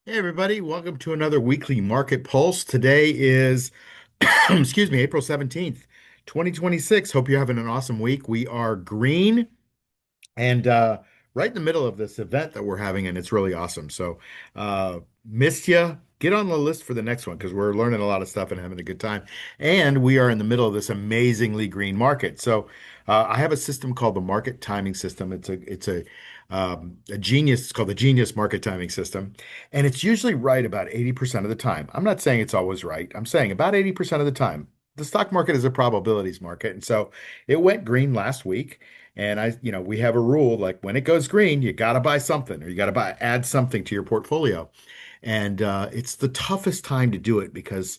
Hey everybody, welcome to another weekly market pulse. Today is, excuse me, April 17th, 2026. Hope you're having an awesome week. We are green and right in the middle of this event that we're having, and it's really awesome. So, missed you. Get on the list for the next one because we're learning a lot of stuff and having a good time. And we are in the middle of this amazingly green market. So, I have a system called the market timing system. It's a genius. It's called the Genius Market Timing System, and it's usually right about 80% of the time. I'm not saying it's always right. I'm saying about 80% of the time. The stock market is a probabilities market, and so it went green last week. And we have a rule like when it goes green, you got to buy something or you got to add something to your portfolio. And it's the toughest time to do it because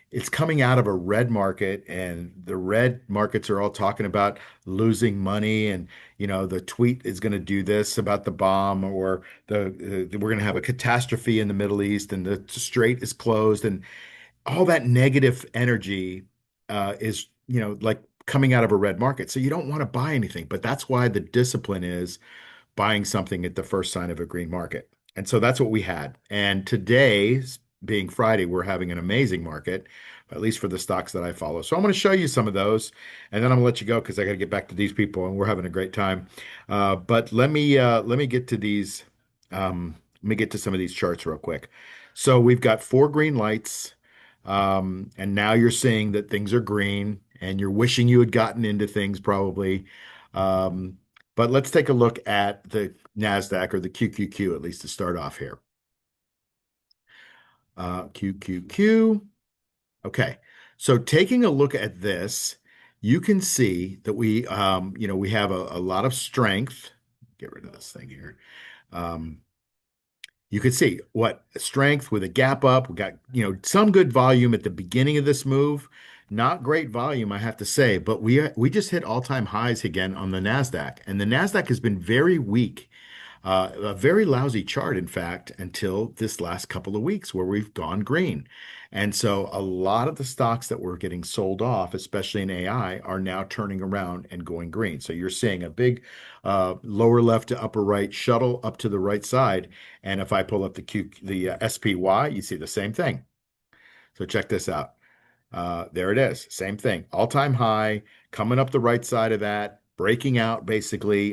it's coming out of a red market, and the red markets are all talking about losing money. And, the tweet is going to do this about the bomb, or we're going to have a catastrophe in the Middle East, and the strait is closed. And all that negative energy is, like coming out of a red market. So you don't want to buy anything, but that's why the discipline is buying something at the first sign of a green market. And so that's what we had. And today, being Friday, we're having an amazing market, at least for the stocks that I follow. So I'm going to show you some of those, and then I'm going to let you go because I got to get back to these people, and we're having a great time. But let me get to these. Let me get to some of these charts real quick. So we've got four green lights, and now you're seeing that things are green, and you're wishing you had gotten into things probably. Um, but let's take a look at the NASDAQ or the QQQ, at least to start off here. QQQ. Okay. So taking a look at this, you can see that we have a lot of strength. Get rid of this thing here. Um, you can see what strength with a gap up. We got, some good volume at the beginning of this move. Not great volume, I have to say, but we just hit all-time highs again on the Nasdaq, and the Nasdaq has been very weak. A very lousy chart, in fact, until this last couple of weeks where we've gone green. And so a lot of the stocks that were getting sold off, especially in AI, are now turning around and going green. So you're seeing a big lower left to upper right shuttle up to the right side. And if I pull up the SPY, you see the same thing. So check this out. There it is. Same thing. All-time high, coming up the right side of that, breaking out basically.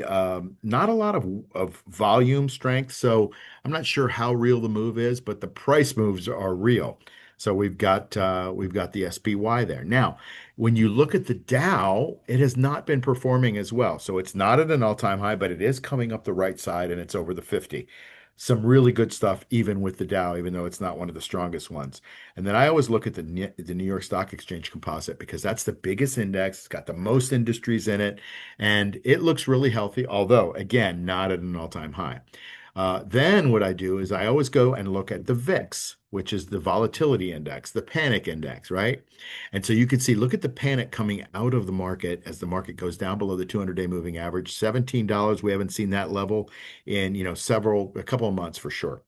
Not a lot of volume strength, so I'm not sure how real the move is, but the price moves are real. So we've got the SPY there. Now, when you look at the Dow, it has not been performing as well. So it's not at an all-time high, but it is coming up the right side and it's over the 50. Some really good stuff, even with the Dow, even though it's not one of the strongest ones. And then I always look at the New York Stock Exchange Composite because that's the biggest index. It's got the most industries in it, and it looks really healthy, although, again, not at an all-time high. Then what I do is I always go and look at the VIX, which is the volatility index, the panic index, right? And so you can see, look at the panic coming out of the market as the market goes down below the 200-day moving average, $17. We haven't seen that level in, a couple of months for sure.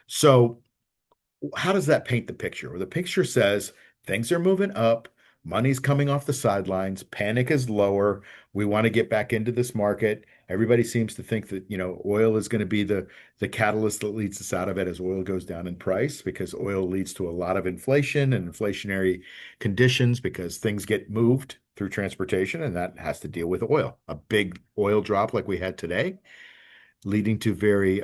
So how does that paint the picture? Well, the picture says things are moving up, money's coming off the sidelines, panic is lower. We want to get back into this market. Everybody seems to think that, oil is going to be the catalyst that leads us out of it as oil goes down in price, because oil leads to a lot of inflation and inflationary conditions because things get moved through transportation, and that has to deal with oil. A big oil drop like we had today leading to very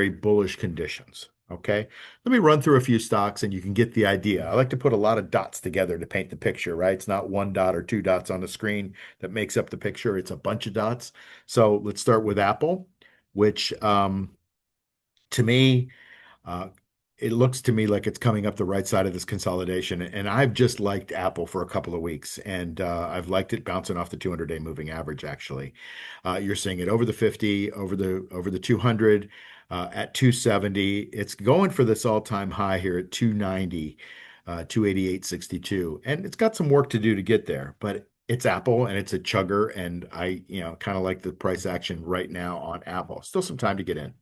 bullish conditions. Okay. Let me run through a few stocks and you can get the idea. I like to put a lot of dots together to paint the picture, right? It's not one dot or two dots on the screen that makes up the picture. It's a bunch of dots. So let's start with Apple, which to me, uh, it looks to me like it's coming up the right side of this consolidation. And I've just liked Apple for a couple of weeks, and I've liked it bouncing off the 200-day moving average, actually. You're seeing it over the 50, over the 200, at 270. It's going for this all-time high here at 290, 288.62. And it's got some work to do to get there, but it's Apple and it's a chugger. And I, kind of like the price action right now on Apple. Still some time to get in.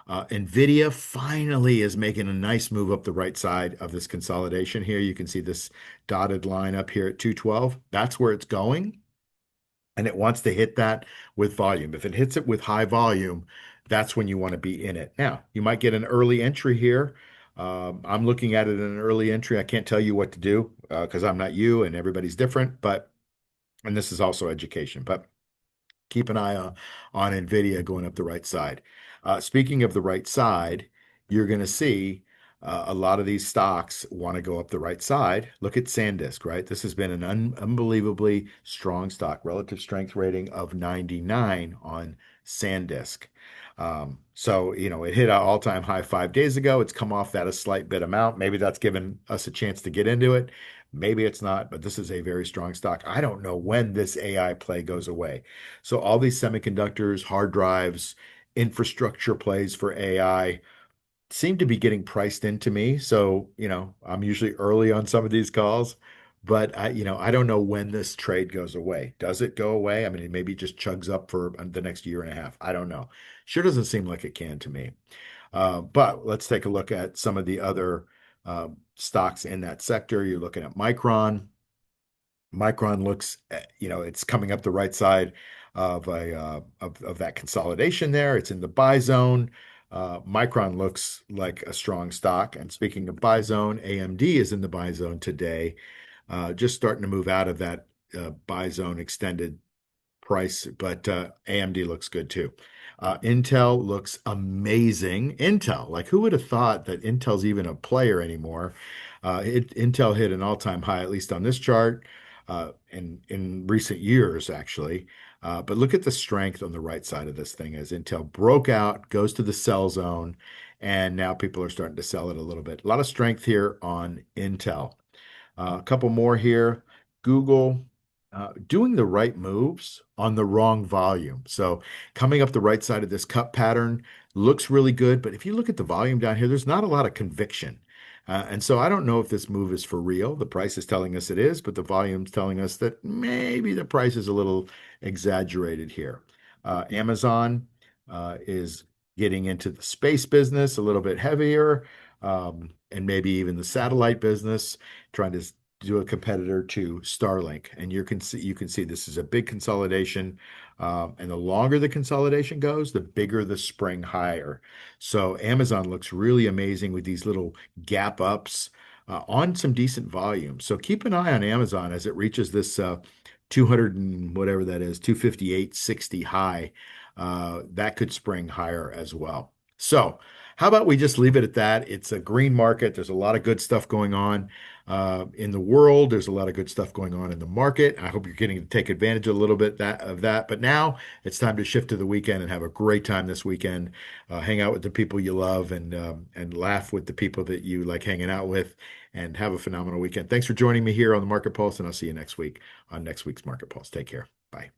NVIDIA finally is making a nice move up the right side of this consolidation here. You can see this dotted line up here at 212. That's where it's going. And it wants to hit that with volume. If it hits it with high volume, that's when you want to be in it. Now, you might get an early entry here. I'm looking at it in an early entry. I can't tell you what to do because I'm not you and everybody's different, but, and this is also education, but keep an eye on NVIDIA going up the right side. Speaking of the right side, you're going to see a lot of these stocks want to go up the right side. Look at SanDisk, right? This has been an unbelievably strong stock, relative strength rating of 99 on SanDisk. So, it hit an all-time high 5 days ago. It's come off that a slight bit amount. Maybe that's given us a chance to get into it. Maybe it's not, but this is a very strong stock. I don't know when this AI play goes away. So all these semiconductors, hard drives, infrastructure plays for AI seem to be getting priced into me. So, I'm usually early on some of these calls, but I don't know when this trade goes away. Does it go away? I mean, it maybe just chugs up for the next year and a half. I don't know. Sure doesn't seem like it can to me. But let's take a look at some of the other stocks in that sector. You're looking at Micron. Micron looks, it's coming up the right side of of that consolidation there. It's in the buy zone. Micron looks like a strong stock. And speaking of buy zone, AMD is in the buy zone today, just starting to move out of that buy zone extended price, but AMD looks good too. Intel looks amazing. Intel, like who would have thought that Intel's even a player anymore? Intel hit an all-time high, at least on this chart, in recent years, actually. But look at the strength on the right side of this thing as Intel broke out, goes to the sell zone, and now people are starting to sell it a little bit. A lot of strength here on Intel. A couple more here. Google doing the right moves on the wrong volume. So coming up the right side of this cup pattern looks really good, but if you look at the volume down here, there's not a lot of conviction. And so I don't know if this move is for real. The price is telling us it is, but the volume's telling us that maybe the price is a little exaggerated here. Amazon is getting into the space business a little bit heavier, and maybe even the satellite business, trying to do a competitor to Starlink. And you can see this is a big consolidation. And the longer the consolidation goes, the bigger the spring higher. So Amazon looks really amazing with these little gap ups on some decent volume. So keep an eye on Amazon as it reaches this 200 and whatever that is, 258.60 high. That could spring higher as well. So how about we just leave it at that? It's a green market. There's a lot of good stuff going on in the world. There's a lot of good stuff going on in the market. I hope you're getting to take advantage a little bit of that. But now it's time to shift to the weekend and have a great time this weekend. Hang out with the people you love and laugh with the people that you like hanging out with, and have a phenomenal weekend. Thanks for joining me here on the Market Pulse, and I'll see you next week on next week's Market Pulse. Take care. Bye.